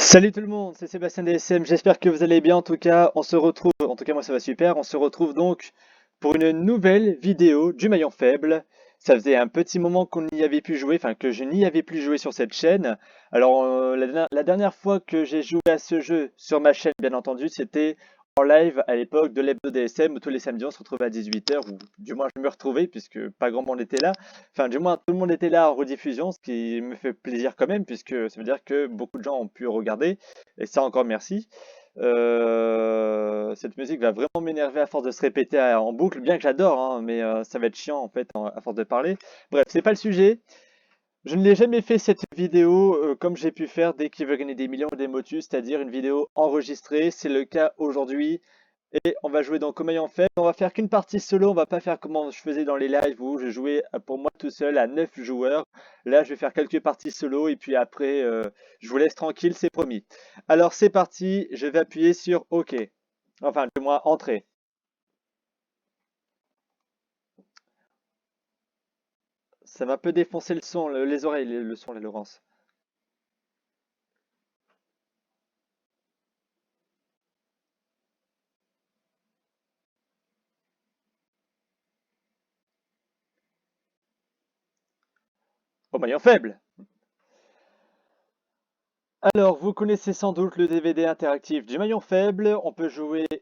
Salut tout le monde, c'est Sébastien DSM, j'espère que vous allez bien. En tout cas, moi ça va super. On se retrouve donc pour une nouvelle vidéo du maillon faible. Ça faisait un petit moment qu'on n'y avait plus joué, enfin que je n'y avais plus joué sur cette chaîne. Alors, la dernière fois que j'ai joué à ce jeu sur ma chaîne, bien entendu, c'était en live à l'époque de l'hebdo DSM où tous les samedis on se retrouvait à 18 h, ou du moins je me retrouvais puisque pas grand monde était là. Enfin, du moins, tout le monde était là en rediffusion, ce qui me fait plaisir quand même, puisque ça veut dire que beaucoup de gens ont pu regarder, et ça encore merci. Cette musique va vraiment m'énerver à force de se répéter en boucle, bien que j'adore, hein, mais ça va être chiant en fait à force de parler. Bref, c'est pas le sujet. Je ne l'ai jamais fait cette vidéo comme j'ai pu faire dès qu'il veut gagner des millions ou des motus, c'est-à-dire une vidéo enregistrée. C'est le cas aujourd'hui. Et on va jouer dans Comme en fait. On va faire qu'une partie solo. On va pas faire comme je faisais dans les lives où je jouais pour moi tout seul à 9 joueurs. Là, je vais faire quelques parties solo et puis après, je vous laisse tranquille, c'est promis. Alors, c'est parti. Je vais appuyer sur OK. Enfin, du moins, Entrée. Ça va un peu défoncer le son, les oreilles, le son, la Laurence. Au maillon faible. Alors, vous connaissez sans doute le DVD interactif du maillon faible. On peut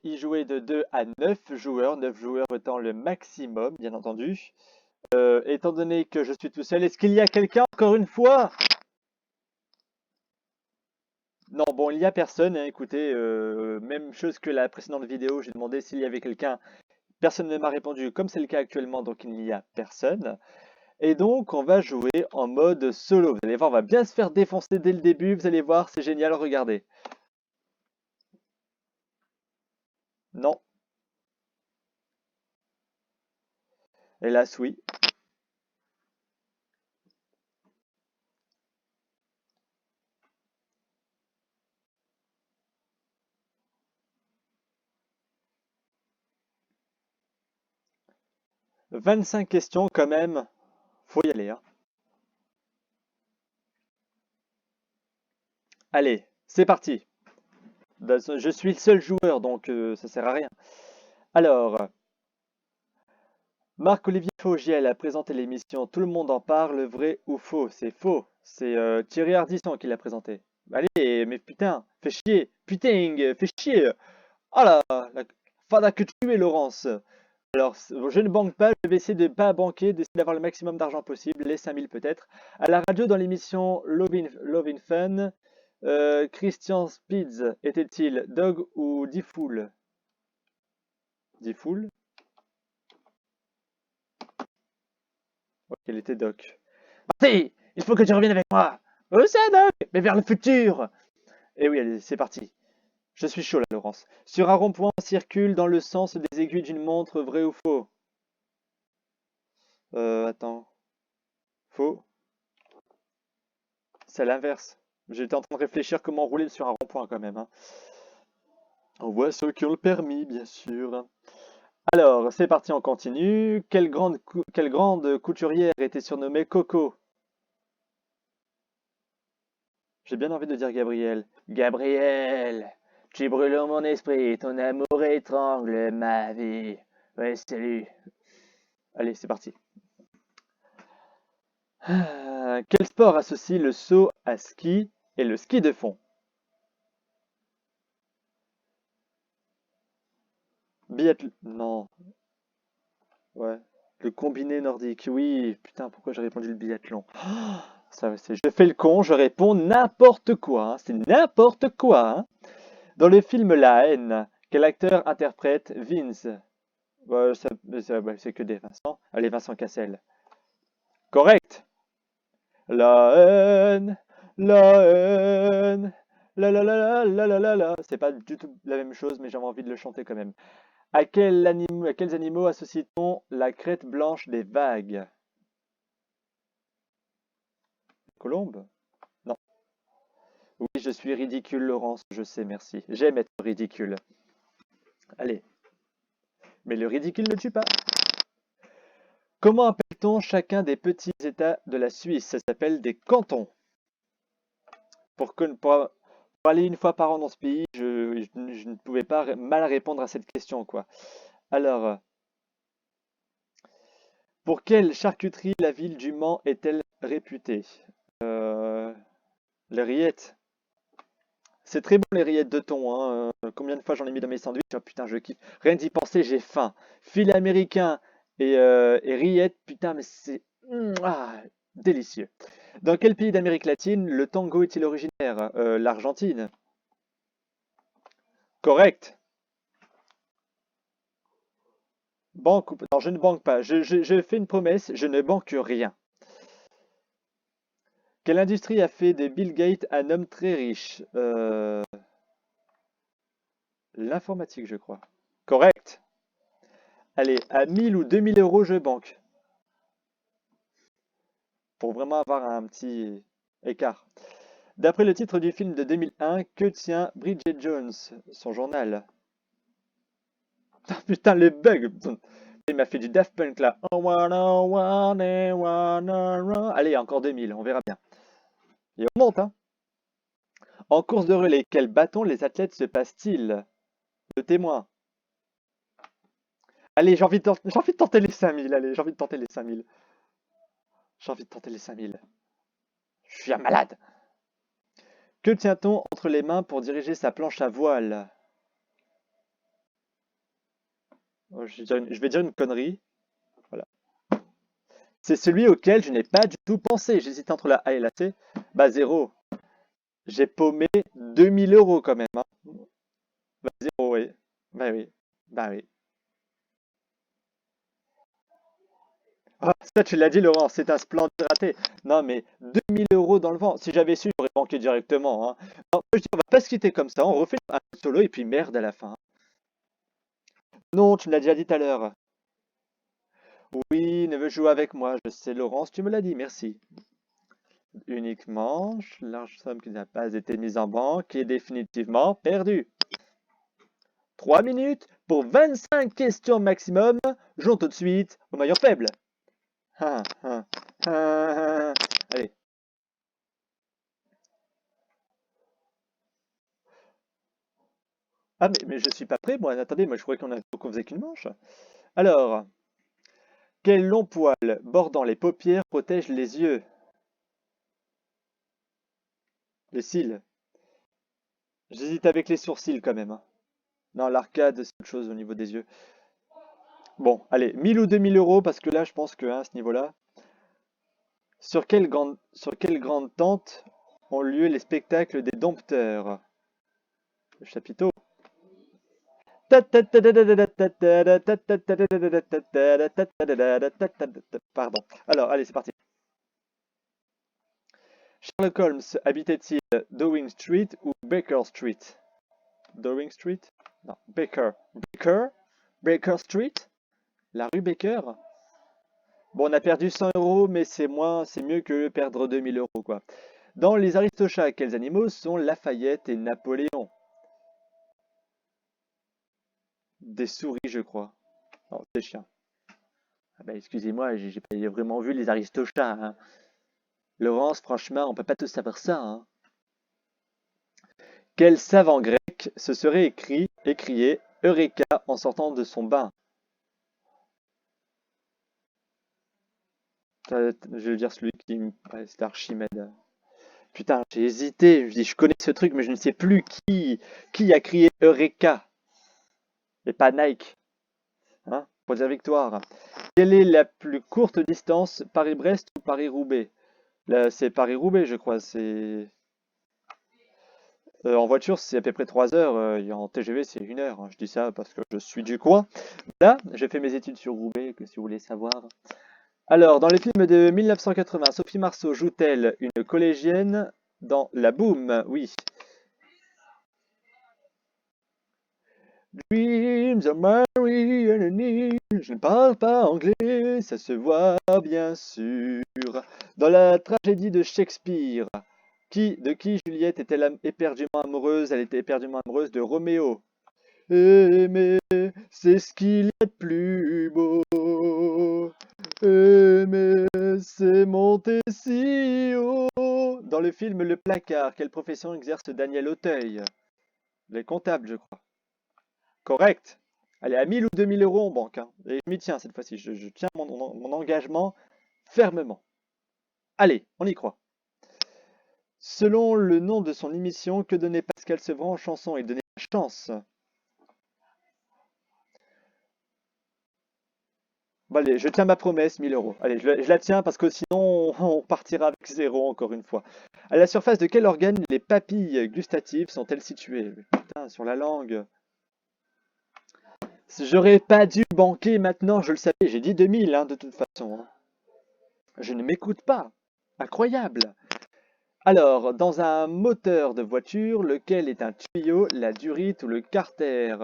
y jouer de 2 à 9 joueurs, 9 joueurs étant le maximum, bien entendu. Étant donné que je suis tout seul, est-ce qu'il y a quelqu'un encore une fois? Non, bon, il n'y a personne, hein, écoutez, même chose que la précédente vidéo, j'ai demandé s'il y avait quelqu'un. Personne ne m'a répondu, comme c'est le cas actuellement, donc il n'y a personne. Et donc, on va jouer en mode solo. Vous allez voir, on va bien se faire défoncer dès le début. Vous allez voir, c'est génial, regardez. Non, hélas, oui. 25 questions quand même. Faut y aller, hein. Allez, c'est parti. Je suis le seul joueur, donc ça sert à rien. Alors, Marc-Olivier Fogiel a présenté l'émission Tout le monde en parle, vrai ou faux? C'est faux. C'est Thierry Ardisson qui l'a présenté. Allez, mais putain, fais chier. Putain, fais chier. Oh là, la fada que tu es, Laurence. Alors, je ne banque pas, je vais essayer de ne pas banquer, d'essayer d'avoir le maximum d'argent possible, les 5000 peut-être. À la radio, dans l'émission Love in Fun, Christian Spitz était-il Dog ou Diffoul? Diffoul? Ok, il était Doc. Marty, il faut que tu reviennes avec moi. Où ça, Doc? Mais vers le futur. Et oui, allez, c'est parti. Je suis chaud là, Laurence. Sur un rond-point, on circule dans le sens des aiguilles d'une montre, vrai ou faux? Attends. Faux? C'est l'inverse. J'étais en train de réfléchir comment rouler sur un rond-point quand même, hein. On voit ceux qui ont le permis, bien sûr. Alors, c'est parti, on continue. Quelle grande couturière était surnommée Coco? J'ai bien envie de dire Gabriel. Gabriel, tu brûles mon esprit, ton amour étrangle ma vie. Ouais, salut. Allez, c'est parti. Quel sport associe le saut à ski et le ski de fond? Biathlon. Non, ouais. Le combiné nordique, oui. Putain, pourquoi j'ai répondu le biathlon? Ça, je fais le con, je réponds n'importe quoi, hein. C'est n'importe quoi, hein. Dans le film La haine, quel acteur interprète Vince? Ouais, ouais, c'est que des Vincent. Allez, Vincent Cassel. Correct. La haine, la haine, la. C'est pas du tout la même chose, mais j'avais envie de le chanter quand même. À quels animaux associe-t-on la crête blanche des vagues? Colombe? Non. Oui, je suis ridicule, Laurence, je sais, merci. J'aime être ridicule. Allez, mais le ridicule ne tue pas. Comment appelle-t-on chacun des petits États de la Suisse? Ça s'appelle des cantons. Pour, Pour aller une fois par an dans ce pays, je ne pouvais pas mal répondre à cette question, quoi. Alors, pour quelle charcuterie la ville du Mans est-elle réputée? Euh, les rillettes. C'est très bon les rillettes de thon, hein. Combien de fois j'en ai mis dans mes sandwichs? Oh putain, je kiffe. Rien d'y penser, j'ai faim. Filet américain et rillettes, putain, mais c'est délicieux. Dans quel pays d'Amérique latine le tango est-il originaire? L'Argentine. Correct. Banque ou... Non, je ne banque pas. Je fais une promesse, je ne banque rien. Quelle industrie a fait de Bill Gates un homme très riche? L'informatique, je crois. Correct. Allez, à 1000 ou 2000 euros, je banque. Pour vraiment avoir un petit écart. D'après le titre du film de 2001, que tient Bridget Jones, son journal? Ah, putain, le bug! Il m'a fait du Daft Punk là. Allez, encore 2000, on verra bien. Et on monte, hein. En course de relais, quel bâton les athlètes se passent-ils? Le témoin. Allez, j'ai envie de tenter les 5000. Allez, j'ai envie de tenter les 5000. J'ai envie de tenter les 5000. Je suis un malade. Que tient-on entre les mains pour diriger sa planche à voile? Oh, je vais dire une connerie. Voilà. C'est celui auquel je n'ai pas du tout pensé. J'hésite entre la A et la C. Bah, zéro. J'ai paumé 2000 euros quand même, hein. Bah, zéro, oui. Bah oui. Bah oui. Ah, ça, tu l'as dit, Laurent, c'est un splendide raté. Non, mais 2000 euros dans le vent. Si j'avais su, j'aurais banqué directement, hein. Non, je dis, on va pas se quitter comme ça. On refait un solo et puis merde à la fin. Non, tu me l'as déjà dit tout à l'heure. Oui, ne veux jouer avec moi. Je sais, Laurence, tu me l'as dit, merci. Unique manche, large somme qui n'a pas été mise en banque est définitivement perdue. 3 minutes pour 25 questions maximum. Jouons tout de suite au maillon faible. Ah, ah, ah, ah. Allez. Ah, mais je suis pas prêt, moi. Attendez, moi je croyais qu'on faisait qu'une manche. Alors, quel long poil bordant les paupières protège les yeux? Les cils. J'hésite avec les sourcils quand même, hein. Non, l'arcade, c'est autre chose au niveau des yeux. Bon, allez, 1000 ou 2000 euros, parce que là, je pense que hein, à ce niveau-là. Sur quelle grande tente ont lieu les spectacles des dompteurs? Le chapiteau. Pardon. Alors, allez, c'est parti. Sherlock Holmes habitait-il Downing Street ou Baker Street? Downing Street? Non, Baker. Baker? Baker Street? La rue Baker? Bon, on a perdu 100 euros, mais c'est mieux que perdre 2000 euros, quoi. Dans les Aristochats, quels animaux sont Lafayette et Napoléon? Des souris, je crois. Non, des chiens. Ah bah, excusez-moi, j'ai pas vraiment vu les Aristochats, hein. Laurence, franchement, on peut pas tous savoir ça, hein. Quel savant grec se serait écrié Eureka en sortant de son bain? Je veux dire celui qui ouais, c'était Archimède. Putain, j'ai hésité. Je dis, je connais ce truc, mais je ne sais plus qui a crié Eureka et pas Nike, hein, pour dire victoire. Quelle est la plus courte distance, Paris-Brest ou Paris-Roubaix? Là, c'est Paris-Roubaix, je crois. C'est en voiture, c'est à peu près 3 heures. Et en TGV, c'est 1 heure, hein. Je dis ça parce que je suis du coin. Là, j'ai fait mes études sur Roubaix, que si vous voulez savoir. Alors, dans les films de 1980, Sophie Marceau joue-t-elle une collégienne dans La Boum? Oui. Dreams are Mary and Annie. Je ne parle pas anglais, ça se voit bien sûr. Dans la tragédie de Shakespeare, de qui Juliette est-elle éperdument amoureuse? Elle était éperdument amoureuse de Roméo. Aimer, c'est ce qu'il y a de plus beau. Aimer, c'est monter si haut Dans le film Le Placard, quelle profession exerce Daniel Auteuil? Les comptables, je crois. Correct. Allez, à 1000 ou 2000 euros en banque, hein. Et je m'y tiens cette fois-ci. Je tiens mon engagement fermement. Allez, on y croit. Selon le nom de son émission, que donnait Pascal Sevran en chanson? Il donnait la chance. Bon, allez, je tiens ma promesse, 1000 euros. Allez, je la tiens parce que sinon on partira avec zéro encore une fois. À la surface de quel organe les papilles gustatives sont-elles situées? Putain, sur la langue. J'aurais pas dû banquer maintenant, je le savais. J'ai dit 2000, hein, de toute façon, hein. Je ne m'écoute pas. Incroyable. Alors, dans un moteur de voiture, lequel est un tuyau, la durite ou le carter?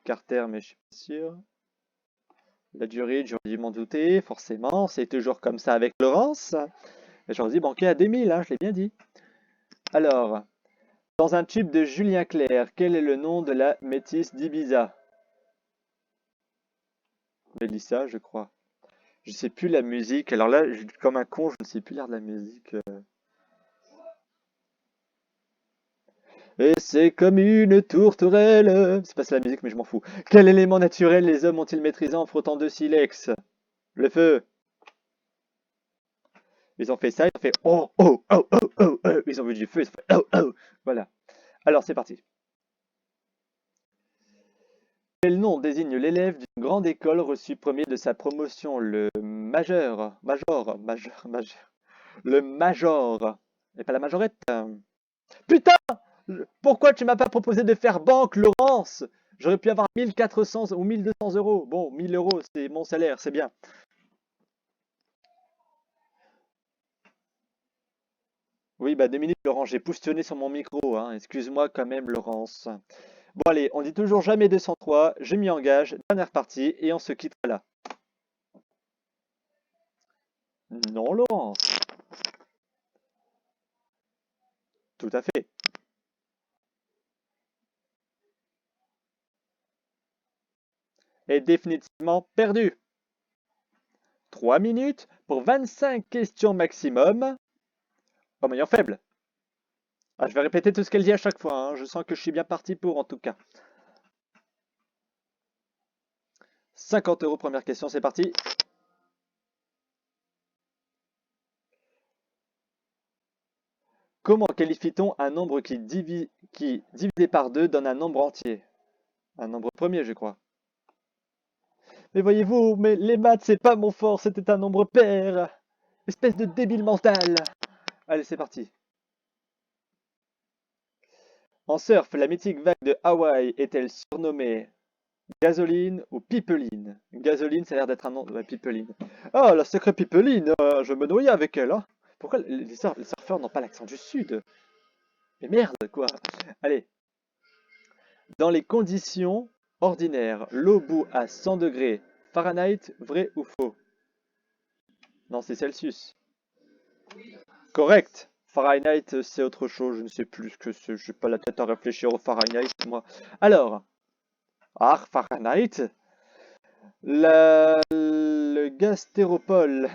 Carter, mais je suis pas sûr. La durite, j'aurais dû m'en douter, forcément. C'est toujours comme ça avec Laurence. J'aurais dû banquer à 2000, hein, je l'ai bien dit. Alors, dans un tube de Julien Clerc, quel est le nom de la métisse d'Ibiza? Mélissa, je crois. Je sais plus la musique. Alors là, comme un con, je ne sais plus lire de la musique. Et c'est comme une tourterelle. C'est pas ça la musique, mais je m'en fous. Quel élément naturel les hommes ont-ils maîtrisé en frottant deux silex? Le feu. Ils ont fait ça, ils ont fait oh oh oh oh oh oh. Ils ont vu du feu, ils ont fait oh oh. Voilà. Alors c'est parti. Quel nom désigne l'élève d'une grande école reçu premier de sa promotion? Le major. Le major. Et pas la majorette. Putain! Pourquoi tu m'as pas proposé de faire banque, Laurence? J'aurais pu avoir 1400 ou 1200 euros. Bon, 1000 euros, c'est mon salaire, c'est bien. Oui, bah 2 minutes, Laurence, j'ai pousstionné sur mon micro, hein. Excuse-moi quand même, Laurence. Bon, allez, on dit toujours jamais 203. Je m'y engage. Dernière partie et on se quittera là. Non, Laurence. Tout à fait. Est définitivement perdu. 3 minutes pour 25 questions maximum. Au maillon faible. Ah, je vais répéter tout ce qu'elle dit à chaque fois, hein. Je sens que je suis bien parti pour en tout cas. 50 euros, première question, c'est parti. Comment qualifie-t-on un nombre qui, divisé par 2, donne un nombre entier? Un nombre premier, je crois. Mais voyez-vous, mais les maths, c'est pas mon fort, c'était un nombre pair. Espèce de débile mental. Allez, c'est parti. En surf, la mythique vague de Hawaï est-elle surnommée Gasoline ou Pipeline? Gasoline, ça a l'air d'être un nom. Ouais, Pipeline. Oh, la sacrée Pipeline, je me noyais avec elle, hein. Pourquoi les surfeurs n'ont pas l'accent du sud? Mais merde, quoi. Allez. Dans les conditions ordinaires, l'eau bout à 100 degrés Fahrenheit, vrai ou faux? Non, c'est Celsius. Correct. Fahrenheit, c'est autre chose, je ne sais plus ce que c'est. Je n'ai pas la tête à réfléchir au Fahrenheit, moi. Alors, Fahrenheit. Le gastéropole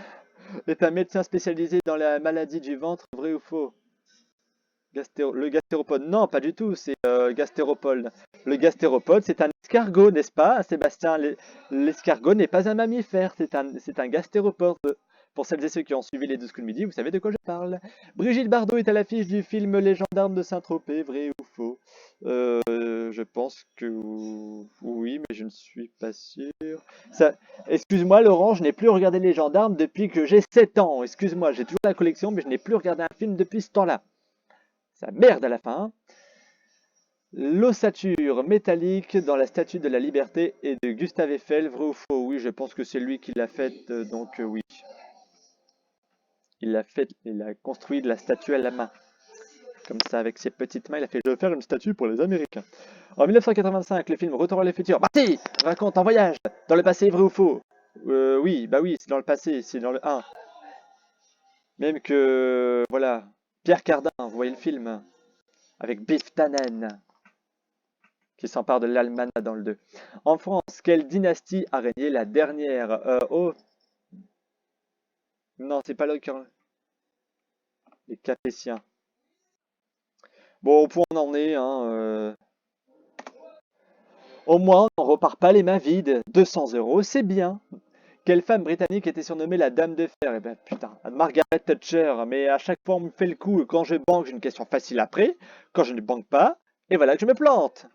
est un médecin spécialisé dans la maladie du ventre, vrai ou faux? Le gastéropode, non, pas du tout, c'est gastéropole. Le gastéropode, c'est un escargot, n'est-ce pas, Sébastien? L'escargot n'est pas un mammifère, c'est un gastéropode. Pour celles et ceux qui ont suivi les 12 coups de midi, vous savez de quoi je parle. Brigitte Bardot est à l'affiche du film Les Gendarmes de Saint-Tropez, vrai ou faux? Je pense que oui, mais je ne suis pas sûr. Ça... Excuse-moi, Laurent, je n'ai plus regardé Les Gendarmes depuis que j'ai 7 ans. Excuse-moi, j'ai toujours la collection, mais je n'ai plus regardé un film depuis ce temps-là. Ça merde à la fin. L'ossature métallique dans la Statue de la Liberté est de Gustave Eiffel, vrai ou faux? Oui, je pense que c'est lui qui l'a faite, donc oui. Il a construit de la statue à la main. Comme ça, avec ses petites mains, il a fait « Je vais faire une statue pour les Américains ». En 1985, le film Retour vers le futur, Marty, raconte un voyage dans le passé, vrai ou faux? Oui, bah oui, c'est dans le passé, c'est dans le 1. Même que, voilà, Pierre Cardin, vous voyez le film, avec Biff Tannen, qui s'empare de l'Almanach dans le 2. En France, quelle dynastie a régné la dernière? Oh, non, c'est pas l'occurrence. Les Capétiens. Bon, au point on en est, hein. Au moins, on repart pas les mains vides. 200 euros, c'est bien. Quelle femme britannique était surnommée la Dame de Fer? Eh ben putain, Margaret Thatcher. Mais à chaque fois, on me fait le coup. Quand je banque, j'ai une question facile après. Quand je ne banque pas, et voilà que je me plante.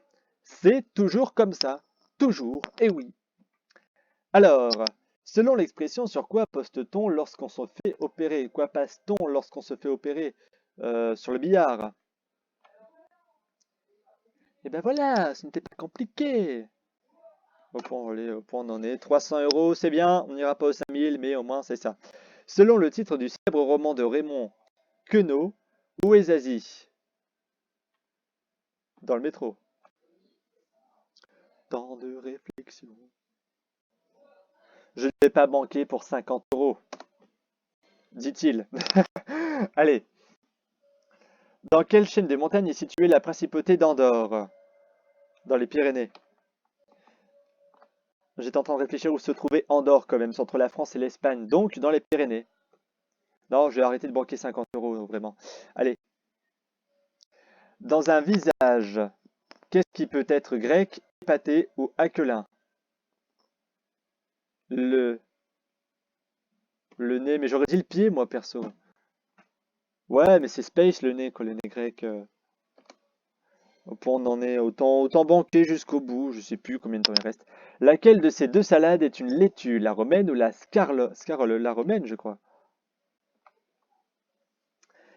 C'est toujours comme ça. Toujours, et oui. Alors, selon l'expression, sur quoi poste-t-on lorsqu'on se fait opérer? Quoi passe-t-on lorsqu'on se fait opérer? Sur le billard. Et ben voilà, ce n'était pas compliqué. Au point on en est. 300 euros, c'est bien. On n'ira pas aux 5000, mais au moins c'est ça. Selon le titre du célèbre roman de Raymond Queneau, où est Zazie? Dans le métro. Tant de réflexion. Je ne vais pas banquer pour 50 euros, dit-il. Allez, dans quelle chaîne de montagnes est située la principauté d'Andorre? Dans les Pyrénées. J'étais en train de réfléchir où se trouvait Andorre quand même, c'est entre la France et l'Espagne, donc dans les Pyrénées. Non, je vais arrêter de banquer 50 euros, vraiment. Allez, dans un visage, qu'est-ce qui peut être grec, épaté ou aquelin? Le, le nez, mais j'aurais dit le pied, moi, perso. Ouais, mais c'est space le nez, quoi, le nez grec. Au point on en est, autant banquer jusqu'au bout, je sais plus combien de temps il reste. Laquelle de ces deux salades est une laitue, la romaine ou la scarole, la romaine, je crois.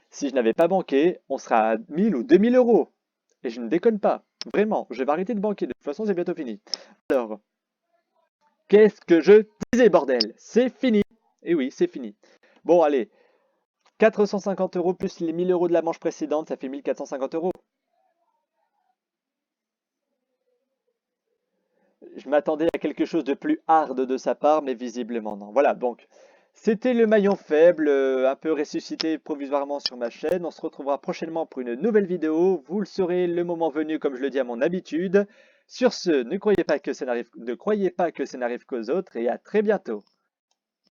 Si je n'avais pas banqué, on sera à 1000 ou 2000 euros. Et je ne déconne pas. Vraiment, je vais arrêter de banquer. De toute façon, c'est bientôt fini. Alors, qu'est-ce que je disais, bordel? C'est fini. Et oui, c'est fini. Bon, allez. 450 euros plus les 1000 euros de la manche précédente, ça fait 1450 euros. Je m'attendais à quelque chose de plus hard de sa part, mais visiblement non. Voilà, donc, c'était le maillon faible, un peu ressuscité provisoirement sur ma chaîne. On se retrouvera prochainement pour une nouvelle vidéo. Vous le saurez le moment venu, comme je le dis à mon habitude. Sur ce, ne croyez pas que ça n'arrive qu'aux autres et à très bientôt.